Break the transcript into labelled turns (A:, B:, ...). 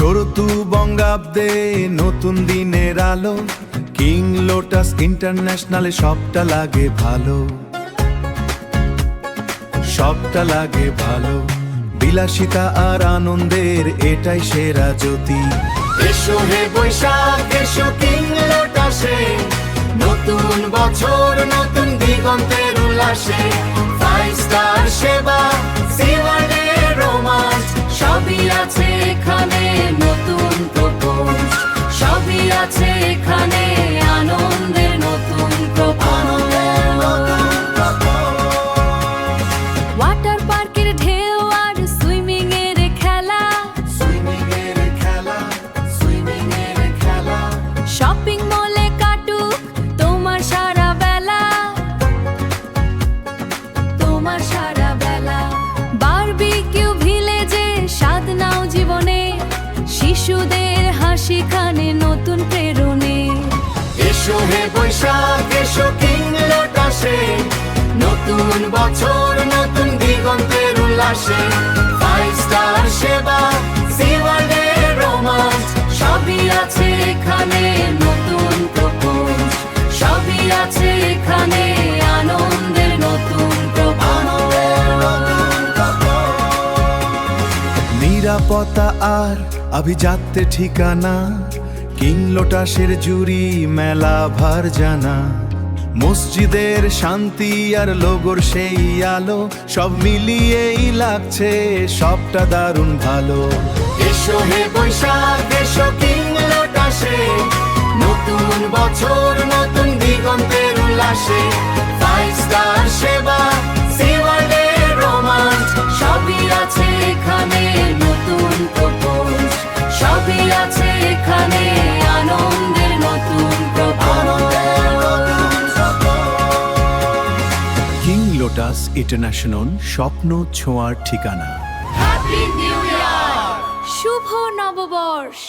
A: ষোড়তু বঙ্গাব্দে নতুন দিনের আলো, কিং লোটাস ইন্টারন্যাশনালে সবটা লাগে ভালো, সবটা লাগে ভালো। বিলাসিতা আর আনন্দের এটাই সেরা জ্যোতি।
B: এসো হে বৈশাখ, এসো কিং লোটাসে, নতুন বছর নতুন দিগন্তের উল্লাসে। 5 স্টার সেবা, সিওয়ার্ডের রোমাঞ্চ, সবই আছে এখানে নতুন প্রপোজ, সবই আছে এখানে আনন্দের নতুন প্রপোজ। ওয়াটার পার্কের ঢেউ আর সুইমিং এর খেলা,
A: সুইমিং এর খেলা, সুইমিং এর খেলা।
B: শপিং মলে কাটুক তোমার সারা বেলা, তোমার সারা বেলা। বারবিকিউ ভিলেজে স্বাদ নাও জীবনে, শিশুদের হাসি খানে নতুন প্রেরণে। এসো হে বৈশাখ, এসো কিং লোটাসে, নতুন বছর নতুন দিগন্তের উল্লাসে। 5 স্টার সেবা, সিওয়ার্ডের রোমাঞ্চ, সবই আছে এখানে নতুন প্রপোজ, সবই আছে এখানে আনন্দের নতুন প্রপোজ।
A: নিরাপত্তা আর আভিজাত্যের ঠিকানা, কিং লোটাসের জুরি মেলা ভার জানা। মসজিদের শান্তি আর লোগোর সেই আলো, সব মিলিয়েই লাগছে সবটা দারুণ ভালো।
B: এসো হে বৈশাখ, এসো কিং লোটাসে, নতুন বছর নতুন দিগন্তের উল্লাসে। 5 স্টার সেবা, সিওয়ার্ডের রোমাঞ্চ, সবই আছে এখানে নতুন প্রপোজ, সবই আছে এখানে আনন্দের নতুন প্রপোজ।
A: কিং লোটাস ইন্টারন্যাশনাল, স্বপ্ন ছোঁয়ার ঠিকানা।
B: হ্যাপি নিউ ইয়ার, শুভ নববর্ষ।